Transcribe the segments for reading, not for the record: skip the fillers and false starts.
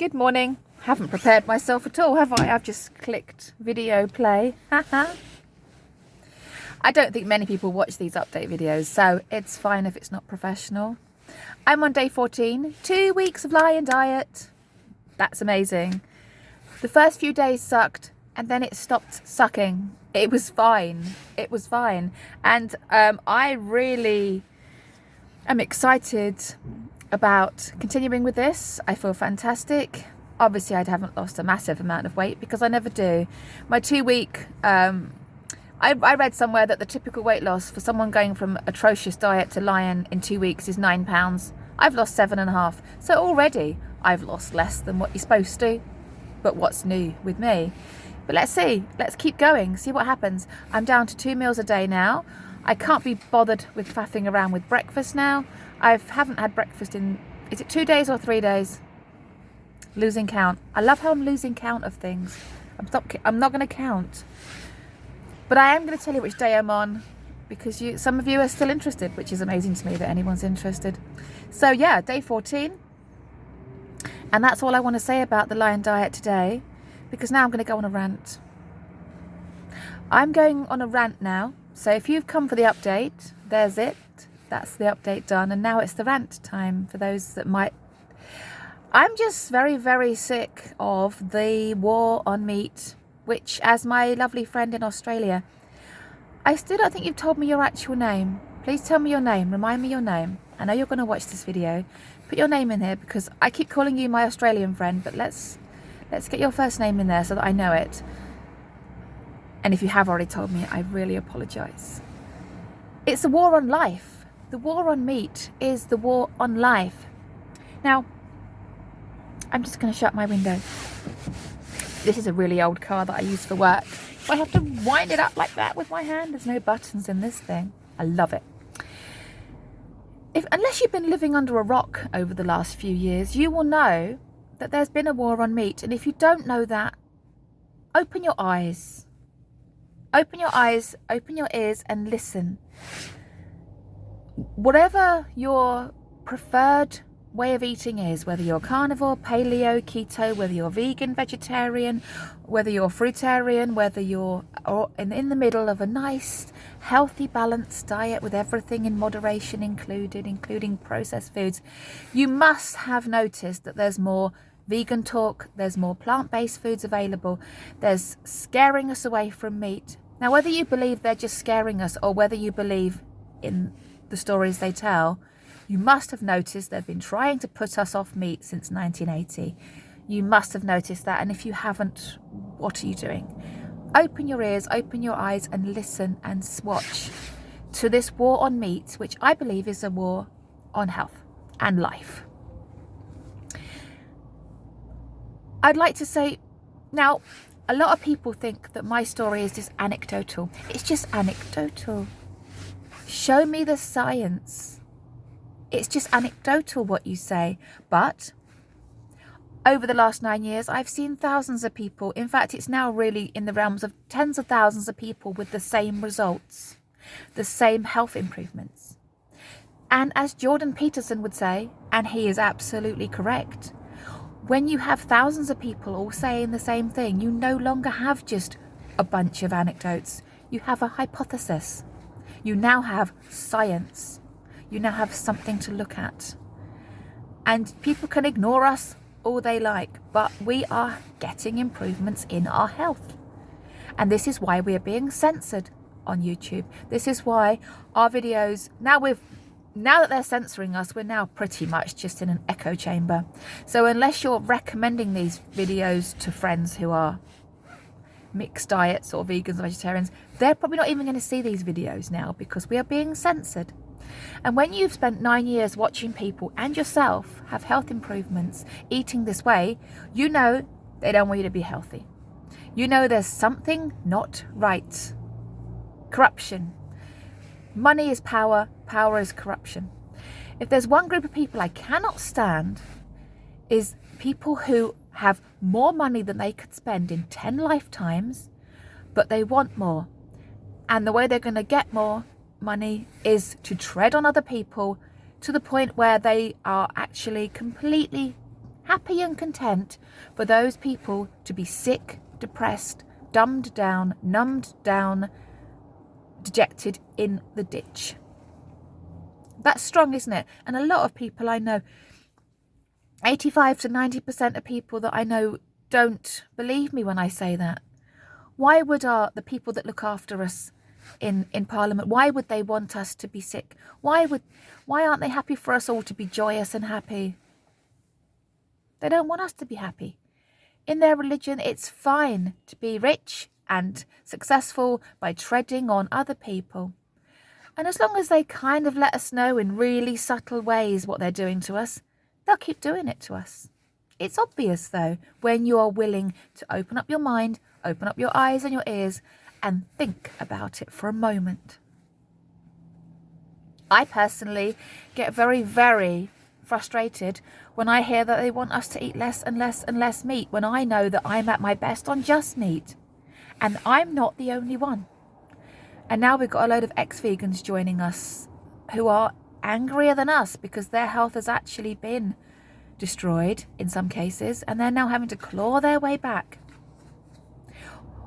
good morning. Haven't prepared myself at all, have I? I've just clicked video play. I don't think many people watch these update videos, so it's fine if it's not professional. I'm on day 14, 2 weeks of Lion Diet. That's amazing. The first few days sucked and then it stopped sucking. It was fine. It was fine. And I really am excited about continuing with this. I feel fantastic. Obviously, I haven't lost a massive amount of weight because I never do. My 2 week, I read somewhere that the typical weight loss for someone going from atrocious diet to Lion in 2 weeks is 9 pounds. I've lost 7.5. So already I've lost less than what you're supposed to. But what's new with me? But let's see. Let's keep going. See what happens. I'm down to 2 meals a day now. I can't be bothered with faffing around with breakfast now. I haven't had breakfast in, is it 2 days or 3 days? Losing count. I love how I'm losing count of things. I'm not going to count. But I am going to tell you which day I'm on because some of you are still interested, which is amazing to me that anyone's interested. So yeah, day 14. And that's all I want to say about the Lion Diet today, because now I'm going to go on a rant. I'm going on a rant now. So if you've come for the update, there's it. That's the update done. And now it's the rant time for those that might. I'm just very, very sick of the war on meat, which, as my lovely friend in Australia, I still don't think you've told me your actual name. Please tell me your name. Remind me your name. I know you're going to watch this video. Put your name in here because I keep calling you my Australian friend, but let's get your first name in there so that I know it. And if you have already told me, I really apologise. It's the war on life. The war on meat is the war on life. Now, I'm just going to shut my window. This is a really old car that I use for work. I have to wind it up like that with my hand. There's no buttons in this thing. I love it. Unless you've been living under a rock over the last few years, you will know that there's been a war on meat. And if you don't know that, open your eyes. Open your eyes, open your ears and listen. Whatever your preferred way of eating is, whether you're carnivore, paleo, keto, whether you're vegan, vegetarian, whether you're fruitarian, whether you're in the middle of a nice, healthy, balanced diet with everything in moderation included, including processed foods, you must have noticed that there's more vegan talk, there's more plant-based foods available, there's scaring us away from meat. Now, whether you believe they're just scaring us or whether you believe in the stories they tell, you must have noticed they've been trying to put us off meat since 1980. You must have noticed that, and if you haven't, what are you doing? Open your ears, open your eyes and listen and watch to this war on meat, which I believe is a war on health and life. I'd like to say, now, a lot of people think that my story is just anecdotal. It's just anecdotal. Show me the science. It's just anecdotal what you say. But over the last 9 years, I've seen thousands of people. In fact, it's now really in the realms of tens of thousands of people with the same results, the same health improvements. And as Jordan Peterson would say, and he is absolutely correct, when you have thousands of people all saying the same thing, you no longer have just a bunch of anecdotes. You have a hypothesis. You now have science. You now have something to look at. And people can ignore us all they like, but we are getting improvements in our health. And this is why we are being censored on YouTube. This is why our videos, now that they're censoring us, we're now pretty much just in an echo chamber. So unless you're recommending these videos to friends who are mixed diets or vegans or vegetarians, they're probably not even going to see these videos now because we are being censored. And when you've spent 9 years watching people and yourself have health improvements eating this way, you know they don't want you to be healthy. You know there's something not right. Corruption. Money is power, power is corruption. If there's one group of people I cannot stand, is people who have more money than they could spend in 10 lifetimes, but they want more. And the way they're going to get more money is to tread on other people to the point where they are actually completely happy and content for those people to be sick, depressed, dumbed down, numbed down, dejected in the ditch. That's strong, isn't it? And a lot of people I know, 85 to 90% of people that I know don't believe me when I say that. Why would the people that look after us in Parliament, why would they want us to be sick? Why aren't they happy for us all to be joyous and happy? They don't want us to be happy. In their religion, it's fine to be rich and successful by treading on other people. And as long as they kind of let us know in really subtle ways what they're doing to us, they'll keep doing it to us. It's obvious, though, when you are willing to open up your mind, open up your eyes and your ears, and think about it for a moment. I personally get very, very frustrated when I hear that they want us to eat less and less and less meat, when I know that I'm at my best on just meat. And I'm not the only one. And now we've got a load of ex-vegans joining us who are angrier than us because their health has actually been destroyed in some cases, and they're now having to claw their way back.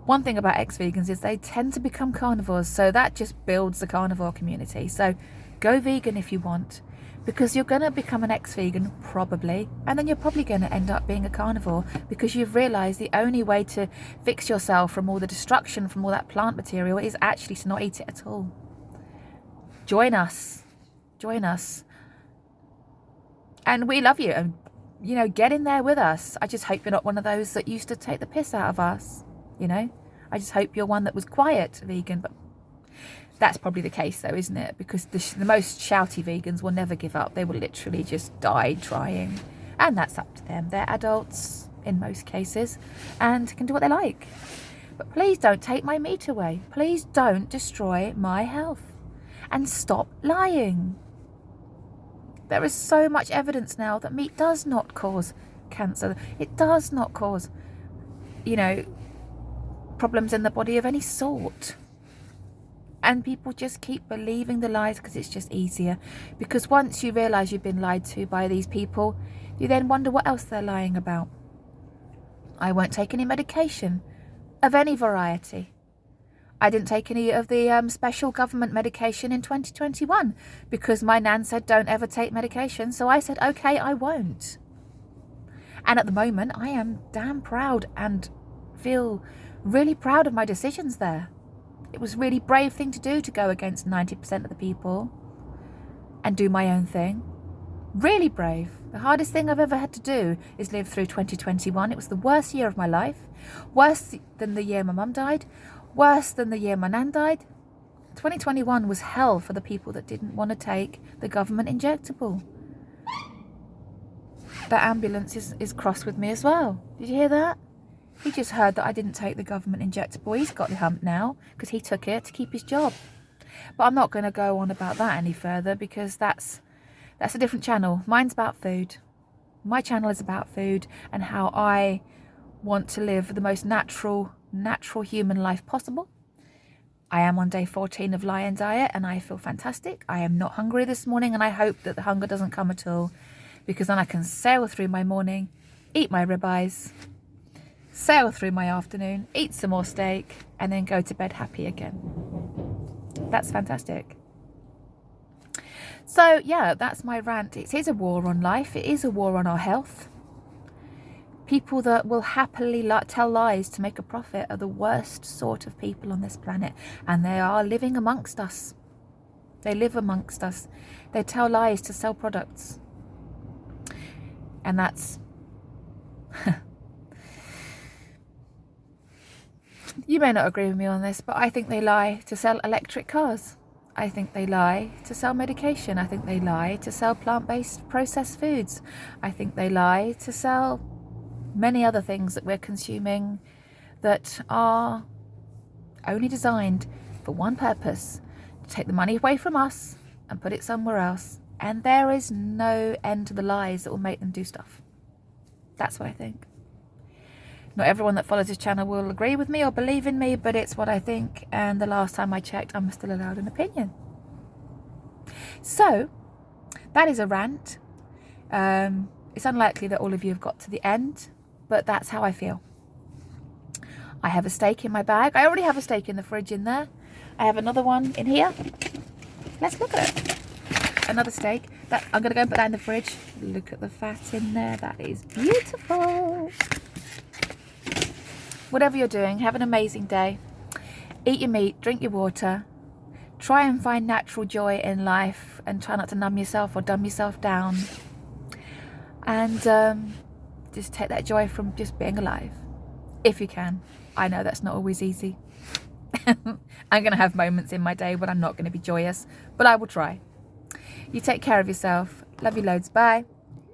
One thing about ex-vegans is they tend to become carnivores, so that just builds the carnivore community. So go vegan if you want, because you're going to become an ex-vegan probably, and then you're probably going to end up being a carnivore because you've realised the only way to fix yourself from all the destruction from all that plant material is actually to not eat it at all. Join us. And we love you, and get in there with us. I just hope you're not one of those that used to take the piss out of us. I just hope you're one that was quiet vegan, but that's probably the case though, isn't it? Because the most shouty vegans will never give up. They will literally just die trying, and that's up to them. They're adults in most cases and can do what they like. But please don't take my meat away. Please don't destroy my health, and stop lying. There is so much evidence now that meat does not cause cancer. It does not cause, problems in the body of any sort. And people just keep believing the lies because it's just easier. Because once you realise you've been lied to by these people, you then wonder what else they're lying about. I won't take any medication of any variety. I didn't take any of the special government medication in 2021 because my nan said don't ever take medication. So I said, okay, I won't. And at the moment, I am damn proud and feel really proud of my decisions there. It was a really brave thing to do, to go against 90% of the people and do my own thing. Really brave. The hardest thing I've ever had to do is live through 2021. It was the worst year of my life. Worse than the year my mum died. Worse than the year my nan died. 2021 was hell for the people that didn't want to take the government injectable. That ambulance is cross with me as well. Did you hear that? He just heard that I didn't take the government injectable. He's got the hump now because he took it to keep his job. But I'm not going to go on about that any further because that's a different channel. Mine's about food. My channel is about food and how I want to live the most natural human life possible. I am on day 14 of Lion Diet and I feel fantastic. I am not hungry this morning, and I hope that the hunger doesn't come at all, because then I can sail through my morning, eat my ribeyes, sail through my afternoon, eat some more steak, and then go to bed happy again. That's fantastic. So yeah, that's my rant. It is a war on life. It is a war on our health. People that will happily tell lies to make a profit are the worst sort of people on this planet, and they are living amongst us. They live amongst us. They tell lies to sell products. And that's... You may not agree with me on this, but I think they lie to sell electric cars. I think they lie to sell medication. I think they lie to sell plant-based processed foods. I think they lie to sell many other things that we're consuming that are only designed for one purpose: to take the money away from us and put it somewhere else. And there is no end to the lies that will make them do stuff. That's what I think. Not everyone that follows this channel will agree with me or believe in me, but it's what I think. And the last time I checked, I'm still allowed an opinion. So that is a rant. It's unlikely that all of you have got to the end, but that's how I feel. I have a steak in my bag. I already have a steak in the fridge in there. I have another one in here. Let's look at it. Another steak. I'm going to go and put that in the fridge. Look at the fat in there. That is beautiful. Whatever you're doing, have an amazing day. Eat your meat, drink your water. Try and find natural joy in life and try not to numb yourself or dumb yourself down. And just take that joy from just being alive, if you can. I know that's not always easy. I'm going to have moments in my day when I'm not going to be joyous, but I will try. You take care of yourself. Love you loads. Bye.